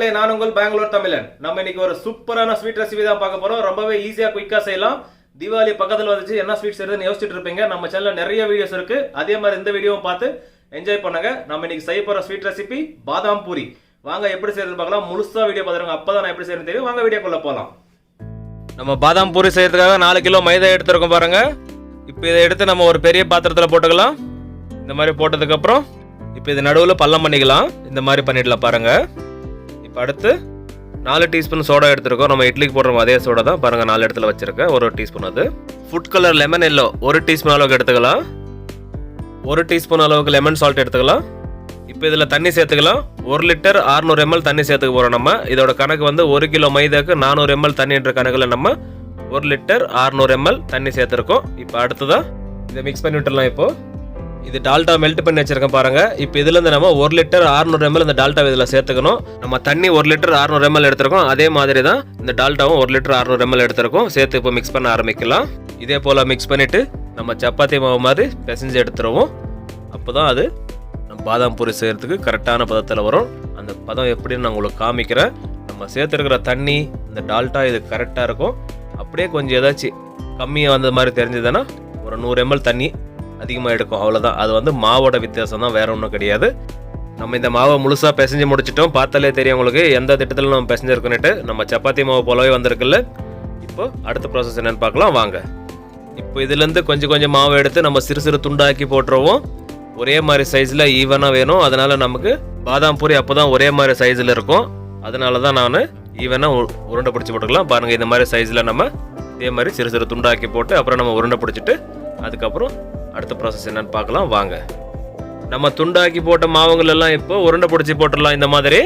மக்களே, நான் உங்கள் பெங்களூர் தமிழன். நம்ம இன்னைக்கு ஒரு சூப்பரான ஸ்வீட் ரெசிபி தான் பார்க்க போறோம். ரொம்பவே ஈஸியா குயிக்கா செய்யலாம். தீபாவளி பக்கத்துல வந்துச்சு, என்ன ஸ்வீட் செய்யறதுன்னு யோசிச்சுட்டு இருப்பீங்க. நம்ம சேனல்ல நிறைய வீடியோஸ் இருக்கு. அதே மாதிரி இந்த வீடியோவும் பார்த்து என்ஜாய் பண்ணுங்க. நம்ம இன்னைக்கு செய்ய போற ஸ்வீட் ரெசிபி பாதாம் பூரி. வாங்க எப்படி செய்யறது பார்க்கலாம். முழுசா வீடியோ பாத்துருங்க, அப்பதான் நான் எப்படி செய்யறது தெரியும். வாங்க வீடியோக்குள்ள போலாம். நம்ம பாதாம் பூரி செய்யறதுக்காக 4 கிலோ மைதா எடுத்துருக்கோம் பாருங்க. இப்போ இதை எடுத்து நம்ம ஒரு பெரிய பாத்திரத்துல போட்டுக்கலாம். இந்த மாதிரி போட்டதுக்கு அப்புறம் இப்போ இது நடுவில் பள்ளம் பண்ணிக்கலாம். இந்த மாதிரி பண்ணிடலாம் பாருங்க. இப்போ அடுத்து 4 டீஸ்பூன் சோடா எடுத்துருக்கோம். நம்ம இட்லிக்கு போடுற அதே சோடா தான் பாருங்க. 4 இடத்துல வச்சிருக்கேன். ஒரு டீஸ்பூன். அது food colour lemon yellow 1 teaspoon அளவுக்கு எடுத்துக்கலாம். 1 டீஸ்பூன் அளவுக்கு லெமன் சால்ட் எடுத்துக்கலாம். இப்போ இதில் தண்ணி சேர்த்துக்கலாம். 1 லிட்டர் 600 ml தண்ணி சேர்த்துக்க போகிறோம். நம்ம இதோட கணக்கு வந்து 1 கிலோ மைதாக்கு 400 ml தண்ணின்ற கணக்கில் நம்ம 1 லிட்டர் 600 ml தண்ணி சேர்த்துருக்கோம். இப்போ அடுத்ததான் இதை மிக்ஸ் பண்ணி விட்டுடலாம். இப்போ இது டால்டா மெல்ட் பண்ணி வச்சிருக்கேன் பாருங்க. இப்போ இதுலேருந்து நம்ம 1 லிட்டர் 600 ml இந்த டால்டா இதில் சேர்த்துக்கணும். நம்ம தண்ணி 1 லிட்டர் 600 ml எடுத்துருக்கோம். அதே மாதிரி தான் இந்த டால்டாவும் 1 லிட்டர் 600 ml எடுத்துருக்கோம். சேர்த்து இப்போ மிக்ஸ் பண்ண ஆரம்பிக்கலாம். இதே போல் மிக்ஸ் பண்ணிவிட்டு நம்ம சப்பாத்தி மாவு மாதிரி பிசைஞ்சு எடுத்துருவோம். அப்போ தான் அது நம்ம பாதாம் பூரி செய்கிறதுக்கு கரெக்டான பதத்தில் வரும். அந்த பதம் எப்படின்னு நான் உங்களுக்கு காமிக்கிறேன். நம்ம சேர்த்துருக்கிற தண்ணி இந்த டால்டா இது கரெக்டாக இருக்கும். அப்படியே கொஞ்சம் ஏதாச்சும் கம்மியாக வந்த மாதிரி தெரிஞ்சதுன்னா ஒரு 100 ml தண்ணி அதிகமாக எடுக்கும். அவ்வளோதான். அது வந்து மாவோட வித்தியாசம் தான், வேற ஒன்றும் கிடையாது. நம்ம இந்த மாவை முழுசாக பிசைஞ்சு முடிச்சிட்டோம். பார்த்தாலே தெரியும் உங்களுக்கு எந்த திட்டத்தில் நம்ம பிசைஞ்சிருக்கோன்னுட்டு. நம்ம சப்பாத்தி மாவு போலவே வந்திருக்குல்ல. இப்போ அடுத்த ப்ராசஸ் என்னென்னு பார்க்கலாம் வாங்க. இப்போ இதுலேருந்து கொஞ்சம் கொஞ்சம் மாவு எடுத்து நம்ம சிறு சிறு துண்டாக்கி போட்டுருவோம். ஒரே மாதிரி சைஸில் ஈவனாக வேணும். அதனால் நமக்கு பாதாம் பூரி அப்போ தான் ஒரே மாதிரி சைஸில் இருக்கும். அதனால தான் நான் ஈவனாக உருண்டை பிடிச்சி போட்டுக்கலாம். பாருங்கள், இந்த மாதிரி சைஸில் நம்ம இதே மாதிரி சிறு சிறு துண்டாக்கி போட்டு அப்புறம் நம்ம உருண்டை பிடிச்சிட்டு அதுக்கப்புறம் அடுத்த ப்ராசஸ் என்னன்னு பார்க்கலாம் வாங்க. நம்ம துண்டாக்கி போட்ட மாவுங்களெல்லாம் இப்போ உருண்டை பிடிச்சி போட்டுடலாம். இந்த மாதிரி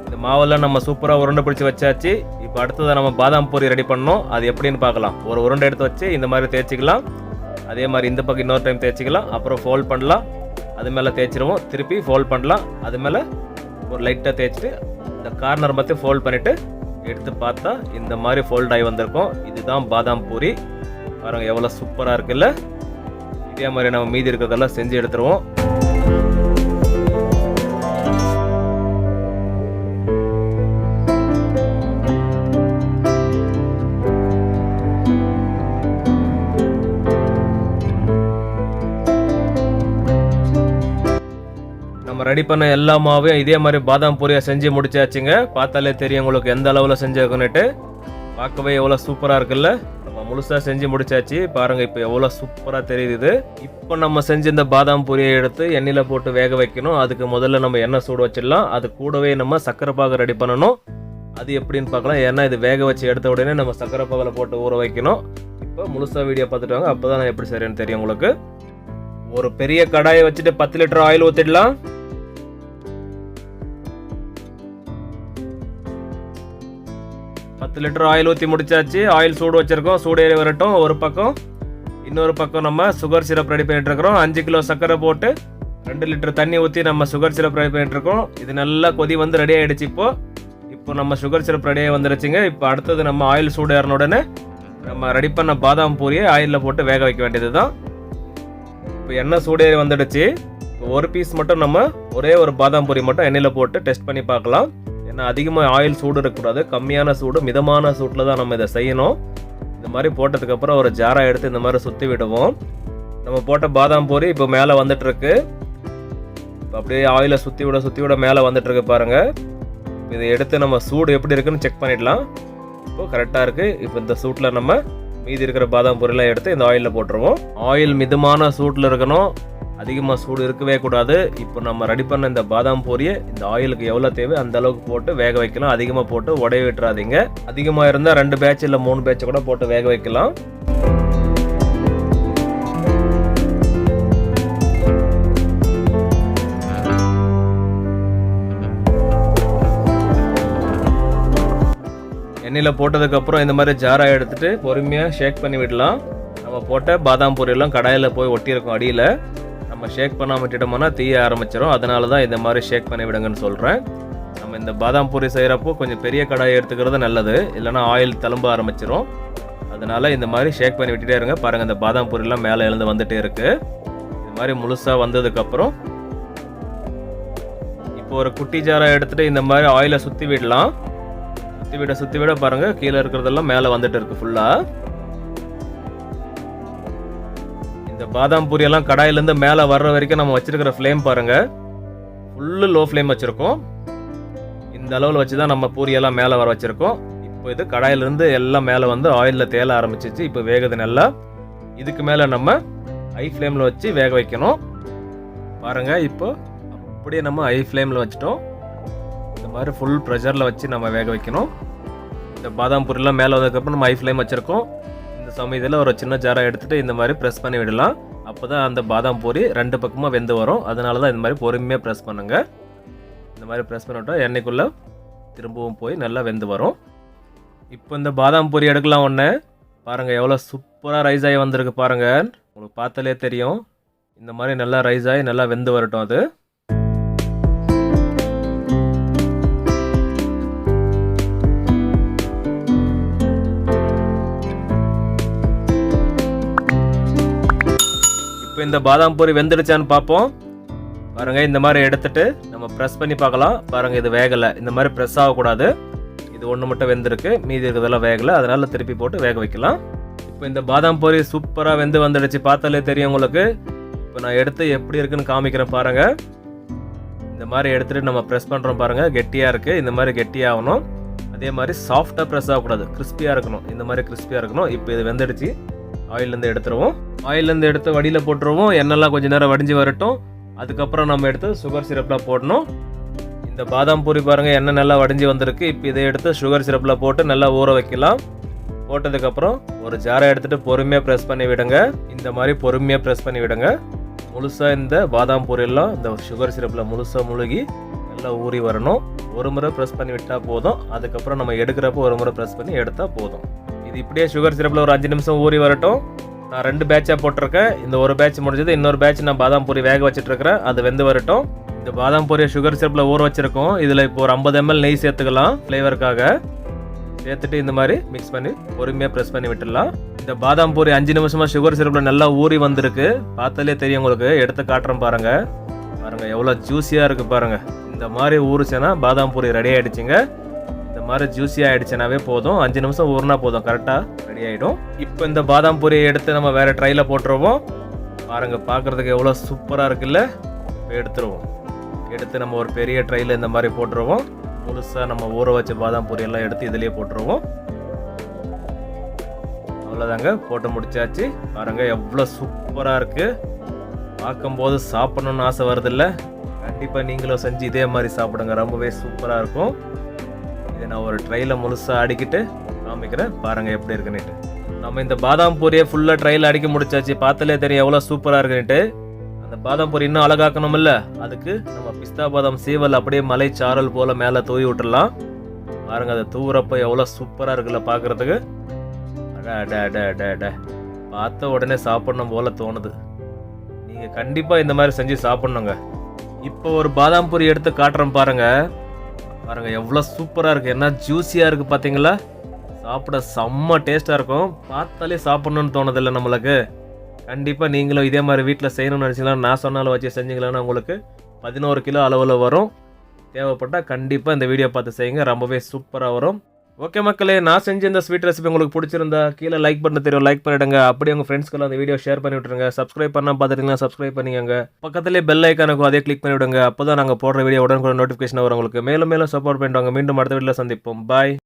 இந்த மாவெல்லாம் நம்ம சூப்பராக உருண்டை பிடிச்சி வச்சாச்சு. இப்போ அடுத்ததை நம்ம பாதாம் பூரி ரெடி பண்ணோம். அது எப்படின்னு பார்க்கலாம். ஒரு உருண்டை எடுத்து வச்சு இந்த மாதிரி தேய்ச்சிக்கலாம். அதே மாதிரி இந்த பக்கம் இன்னொரு டைம் தேய்ச்சிக்கலாம். அப்புறம் ஃபோல்ட் பண்ணலாம். அது மேலே தேய்ச்சிருவோம். திருப்பி ஃபோல்ட் பண்ணலாம். அது மேலே ஒரு லைட்டாக தேய்ச்சிட்டு இந்த கார்னர் மட்டும் ஃபோல்ட் பண்ணிவிட்டு எடுத்து பார்த்தா இந்த மாதிரி ஃபோல்ட் ஆகி வந்திருக்கும். இதுதான் பாதாம் பூரி. பாருங்கள் எவ்வளோ சூப்பராக இருக்குல்ல. இதே மாதிரி நம்ம மீதி இருக்கிறதெல்லாம் செஞ்சு எடுத்துருவோம். நம்ம ரெடி பண்ண எல்லா மாவையும் இதே மாதிரி பாதாம் பூரியா செஞ்சு முடிச்சாச்சுங்க. பார்த்தாலே தெரியும் உங்களுக்கு எந்த அளவில் செஞ்சுக்கணுட்டு. பார்க்கவே எவ்வளோ சூப்பராக இருக்குல்ல. நம்ம முழுசாக செஞ்சு முடிச்சாச்சு. பாருங்கள் இப்போ எவ்வளோ சூப்பராக தெரியுது. இப்போ நம்ம செஞ்ச இந்த பாதாம் பூரியை எடுத்து எண்ணெயில் போட்டு வேக வைக்கணும். அதுக்கு முதல்ல நம்ம எண்ணெய் சூடு வச்சிடலாம். அது கூடவே நம்ம சக்கரை பாகு ரெடி பண்ணணும். அது எப்படின்னு பார்க்கலாம். ஏன்னா இது வேக வச்சு எடுத்த உடனே நம்ம சக்கரை பாகில் போட்டு ஊற வைக்கணும். இப்போ முழுசாக வீடியோ பார்த்துட்டு வாங்க. அப்போ தான் நான் எப்படி செய்கிறேன்னு தெரியும் உங்களுக்கு. ஒரு பெரிய கடாயை வச்சுட்டு 10 லிட்டர் ஆயில் ஊற்றிடலாம். லிட்டர் ஆயில் ஊற்றி முடிச்சாச்சு. ஆயில் சூடு வச்சிருக்கோம். சூடு ஏறி வரட்டும். ஒரு பக்கம் இன்னொரு பக்கம் நம்ம சுகர் சிரப் ரெடி பண்ணிட்டு இருக்கிறோம். 5 கிலோ சர்க்கரை போட்டு 2 லிட்டர் தண்ணி ஊற்றி நம்ம சுகர் சிரப் ரெடி பண்ணிட்டு இருக்கோம். இது நல்லா கொதி வந்து ரெடி ஆகிடுச்சு. இப்போ நம்ம சுகர் சிரப் ரெடியாக வந்துருச்சுங்க. இப்போ அடுத்தது நம்ம ஆயில் சூடு ஏறின உடனே நம்ம ரெடி பண்ண பாதாம் பூரியை ஆயிலில் போட்டு வேக வைக்க வேண்டியது தான். இப்போ எண்ணெய் சூடு ஏறி வந்துடுச்சு. இப்போ ஒரு பீஸ் மட்டும் நம்ம ஒரே ஒரு பாதாம் பூரி மட்டும் எண்ணெயில் போட்டு டெஸ்ட் பண்ணி பார்க்கலாம். ஏன்னா அதிகமாக ஆயில் சூடு இருக்கக்கூடாது. கம்மியான சூடு, மிதமான சூட்டில் தான் நம்ம இதை செய்யணும். இந்த மாதிரி போட்டதுக்கப்புறம் ஒரு ஜாரை எடுத்து இந்த மாதிரி சுற்றி விடுவோம். நம்ம போட்ட பாதாம் பூரி இப்போ மேலே வந்துட்டுருக்கு. இப்போ அப்படியே ஆயிலை சுற்றி விட மேலே வந்துட்டுருக்கு பாருங்கள். இதை எடுத்து நம்ம சூடு எப்படி இருக்குன்னு செக் பண்ணிடலாம். இப்போ கரெக்டாக இருக்குது. இப்போ இந்த சூட்டில் நம்ம மீதி இருக்கிற பாதாம் பூரியெல்லாம் எடுத்து இந்த ஆயிலில் போட்டுருவோம். ஆயில் மிதமான சூட்டில் இருக்கணும். அதிகமாக சூடு இருக்கவே கூடாது. இப்போ நம்ம ரெடி பண்ண இந்த பாதாம் பூரியை இந்த ஆயிலுக்கு எவ்வளோ தேவை அந்த அளவுக்கு போட்டு வேக வைக்கலாம். அதிகமாக போட்டு உடைய விட்டுறாதீங்க. அதிகமாக இருந்தால் 2 பேட்ச் இல்லை 3 பேட்ச் கூட போட்டு வேக வைக்கலாம். எண்ணெயில் போட்டதுக்கப்புறம் இந்த மாதிரி ஜாராக எடுத்துகிட்டு பொறுமையாக ஷேக் பண்ணி விடலாம். நம்ம போட்ட பாதாம் பூரியெல்லாம் கடாயில் போய் ஒட்டியிருக்கோம் அடியில். நம்ம ஷேக் பண்ணாமல் விட்டுட்டோம்னா தீய ஆரம்பிச்சிடும். அதனால தான் இந்த மாதிரி ஷேக் பண்ணி விடுங்கன்னு சொல்கிறேன். நம்ம இந்த பாதாம் பூரி செய்கிறப்போ கொஞ்சம் பெரிய கடாயை எடுத்துக்கிறது நல்லது. இல்லைனா ஆயில் தழும்ப ஆரம்பிச்சிடும். அதனால் இந்த மாதிரி ஷேக் பண்ணி விட்டுட்டே இருங்க. பாருங்கள் இந்த பாதாம் பூரிலாம் மேலே எழுந்து வந்துகிட்டே இருக்குது. இது மாதிரி முழுசாக வந்ததுக்கப்புறம் இப்போ ஒரு குட்டி ஜாரை எடுத்துட்டு இந்த மாதிரி ஆயிலை சுற்றி விடலாம். சுற்றி விட பாருங்க கீழே இருக்கிறதெல்லாம் மேலே வந்துட்டு இருக்கு ஃபுல்லா. இந்த பாதாம் பூரி எல்லாம் கடாயிலேருந்து மேலே வர்ற வரைக்கும் நம்ம வச்சிருக்கிற ஃப்ளேம் பாருங்க ஃபுல்லு லோ ஃப்ளேம் வச்சிருக்கோம். இந்த அளவில் வச்சு தான் நம்ம பூரியெல்லாம் மேலே வர வச்சிருக்கோம். இப்போ இது கடாயிலேருந்து எல்லாம் மேலே வந்து ஆயிலில் தேல ஆரம்பிச்சிச்சு. இப்போ வேகுது நல்லா. இதுக்கு மேலே நம்ம ஹை ஃப்ளேமில் வச்சு வேக வைக்கணும். பாருங்க இப்போ அப்படியே நம்ம ஹை ஃப்ளேமில் வச்சுட்டோம். இந்த மாதிரி ஃபுல் ப்ரெஷரில் வச்சு நம்ம வேக வைக்கணும். இந்த பாதாம் பூரிலாம் மேலே வந்ததுக்கப்புறம் நம்ம ஹை ஃப்ளேம் வச்சுருக்கோம். இந்த சமயத்தில் ஒரு சின்ன ஜாரை எடுத்துகிட்டு இந்த மாதிரி ப்ரெஸ் பண்ணி விடலாம். அப்போ தான் அந்த பாதாம் பூரி 2 பக்கமாக வெந்து வரும். அதனால தான் இந்த மாதிரி பொறுமையாக ப்ரெஸ் பண்ணுங்க. இந்த மாதிரி ப்ரெஸ் பண்ணிவிட்டா எண்ணெய்க்குள்ளே திரும்பவும் போய் நல்லா வெந்து வரும். இப்போ இந்த பாதாம் பூரி எடுக்கலாம் ஒன்று. பாருங்கள் எவ்வளோ சூப்பராக ரைஸ் ஆகி வந்திருக்கு பாருங்கள். உங்களுக்கு பார்த்தாலே தெரியும். இந்த மாதிரி நல்லா ரைஸ் ஆகி நல்லா வெந்து வரட்டும். அது இப்போ இந்த பாதாம் பூரி வெந்துடுச்சான்னு பார்ப்போம். பாருங்கள் இந்த மாதிரி எடுத்துட்டு நம்ம ப்ரெஸ் பண்ணி பார்க்கலாம். பாருங்கள் இது வேகலை. இந்த மாதிரி ப்ரெஸ் ஆகக்கூடாது. இது ஒன்று மட்டும் வெந்திருக்கு, மீதி இருக்கிறதெல்லாம் வேகலை. அதனால திருப்பி போட்டு வேக வைக்கலாம். இப்போ இந்த பாதாம் பூரி சூப்பராக வெந்து வந்துடுச்சு. பார்த்தாலே தெரியும் உங்களுக்கு. இப்போ நான் எடுத்து எப்படி இருக்குன்னு காமிக்கிறேன் பாருங்கள். இந்த மாதிரி எடுத்துகிட்டு நம்ம ப்ரெஸ் பண்ணுறோம் பாருங்கள். கெட்டியாக இருக்குது. இந்த மாதிரி கெட்டியாகணும். அதே மாதிரி சாஃப்டாக ப்ரெஸ் ஆகக்கூடாது. கிறிஸ்பியாக இருக்கணும். இந்த மாதிரி கிறிஸ்பியாக இருக்கணும். இப்போ இது வெந்துடுச்சு. ஆயிலேருந்து எடுத்துருவோம். ஆயிலேருந்து எடுத்து வடியில் போட்டுருவோம். எண்ணெய்லாம் கொஞ்சம் நேரம் வடிஞ்சு வரட்டும். அதுக்கப்புறம் நம்ம எடுத்து சுகர் சிரப்பில் போடணும். இந்த பாதாம் பூரி பாருங்கள் எண்ணெய் நல்லா வடிஞ்சு வந்திருக்கு. இப்போ இதை எடுத்து சுகர் சிரப்பில் போட்டு நல்லா ஊற வைக்கலாம். போட்டதுக்கப்புறம் ஒரு ஜாரை எடுத்துகிட்டு பொறுமையாக ப்ரெஸ் பண்ணி விடுங்க. இந்த மாதிரி பொறுமையாக ப்ரெஸ் பண்ணி விடுங்க. முழுசாக இந்த பாதாம் பூரியெல்லாம் இந்த சுகர் சிரப்பில் முழுசாக முழுகி நல்லா ஊறி வரணும். ஒரு முறை ப்ரெஸ் பண்ணி விட்டால் போதும். அதுக்கப்புறம் நம்ம எடுக்கிறப்போ ஒரு முறை ப்ரெஸ் பண்ணி எடுத்தால் போதும். இது இப்படியே சுகர் சிரப்பில் ஒரு 5 நிமிஷம் ஊறி வரட்டும். நான் 2 பேட்சாக போட்டிருக்கேன். இந்த ஒரு பேட்ச் முடிஞ்சது. இன்னொரு பேட்ச் நான் பாதாம் பூரி வேக வச்சுட்ருக்கிறேன். அது வெந்து வரட்டும். இந்த பாதாம் பூரியை சுகர் சிரப்பில் ஊற வச்சுருக்கோம். இதில் இப்போ ஒரு 50 ml நெய் சேர்த்துக்கலாம் ஃப்ளேவருக்காக. சேர்த்துட்டு இந்த மாதிரி மிக்ஸ் பண்ணி பொறுமையாக ப்ரெஸ் பண்ணி விட்டுடலாம். இந்த பாதாம் பூரி 5 நிமிஷமாக சுகர் சிரப்பில் நல்லா ஊறி வந்திருக்கு. பார்த்தாலே தெரியும் உங்களுக்கு. எடுத்து காட்டுறேன் பாருங்கள். பாருங்கள் எவ்வளோ ஜூஸியாக இருக்குது பாருங்கள். இந்த மாதிரி ஊறிச்சுன்னா பாதாம் பூரி ரெடி ஆகிடுச்சிங்க. இந்த மாதிரி ஜூஸியாக ஆகிடுச்சுனாவே போதும். 5 நிமிஷம் ஊறினா போதும். கரெக்டாக ரெடி ஆகிடும். இப்போ இந்த பாதாம் பூரியை எடுத்து நம்ம வேறு ட்ரையில் போட்டுருவோம். பாருங்கள் பார்க்குறதுக்கு எவ்வளோ சூப்பராக இருக்குல்ல. இப்போ எடுத்துருவோம். எடுத்து நம்ம ஒரு பெரிய ட்ரையில் இந்த மாதிரி போட்டுருவோம். முழுசாக நம்ம ஊற வச்ச பாதாம் பூரி எல்லாம் எடுத்து இதிலேயே போட்டுருவோம். அவ்வளோதாங்க, போட்டு முடிச்சாச்சு. பாருங்கள் எவ்வளோ சூப்பராக இருக்குது. பார்க்கும்போது சாப்பிடணுன்னு ஆசை வருதில்ல. கண்டிப்பாக நீங்களும் செஞ்சு இதே மாதிரி சாப்பிடுங்க. ரொம்பவே சூப்பராக இருக்கும். இதை நான் ஒரு ட்ரையில் முழுசாக அடிக்கிட்டு காமிக்கிறேன். பாருங்கள் எப்படி இருக்குன்னுட்டு. நம்ம இந்த பாதாம் பூரியை ஃபுல்லாக ட்ரையில் அடிக்க முடிச்சாச்சு. பார்த்தாலே தெரியும் எவ்வளோ சூப்பராக இருக்குன்னுட்டு. அந்த பாதாம் பூரி இன்னும் அழகாக்கணும்ல, அதுக்கு நம்ம பிஸ்தா பாதாம் சீவல் அப்படியே மலை சாரல் போல் மேலே தூவி விட்டுடலாம். பாருங்கள் அதை தூவுறப்போ எவ்வளோ சூப்பராக இருக்குல்ல பார்க்குறதுக்கு. பார்த்த உடனே சாப்பிடணும் போல் தோணுது. நீங்கள் கண்டிப்பாக இந்த மாதிரி செஞ்சு சாப்பிட்ணுங்க. இப்போ ஒரு பாதாம் பூரி எடுத்து காட்டுறேன் பாருங்கள். பாருங்கள் எவ்வளோ சூப்பராக இருக்குது. என்ன ஜூஸியாக இருக்குது பார்த்தீங்களா. சாப்பிட செம்ம டேஸ்ட்டாக இருக்கும். பார்த்தாலே சாப்பிட்ணுன்னு தோணுதில்லை நம்மளுக்கு. கண்டிப்பாக நீங்களும் இதே மாதிரி வீட்டில் செய்யணும்னு நினச்சிங்கன்னா நான் சொன்னாலும் வச்சு செஞ்சிங்களான்னா உங்களுக்கு 11 கிலோ அளவில் வரும். தேவைப்பட்டால் கண்டிப்பாக இந்த வீடியோ பார்த்து செய்யுங்க. ரொம்பவே சூப்பராக வரும். ஓகே மக்களே, நான் செஞ்ச இந்த ஸ்வீட் ரெசிபி உங்களுக்கு பிடிச்சிருந்தா கீழே லைக் பண்ண தெரியும், லைக் பண்ணிவிடுங்க. அப்படியே உங்கள் ஃப்ரெண்ட்ஸ்க்கெல்லாம் அந்த வீடியோ ஷேர் பண்ணி விட்டுருங்க. சப்ஸ்கிரைப் பண்ணால் பார்த்துட்டிங்கன்னா சப்ஸ்கிரைப் பண்ணிக்கோங்க. பக்கத்துலேயே பெல் ஐக்கானுக்கும் அதே கிளிக் பண்ணி விடுங்க. அப்போ தான் நாங்கள் போடுற வீடியோ உடனே நோட்டிஃபிகேஷன் வரும் உங்களுக்கு. மேலும் மேலும் சப்போர்ட் பண்ணிட்டு வாங்க. மீண்டும் அடுத்த வீடியோவில் சந்திப்போம். பாய்.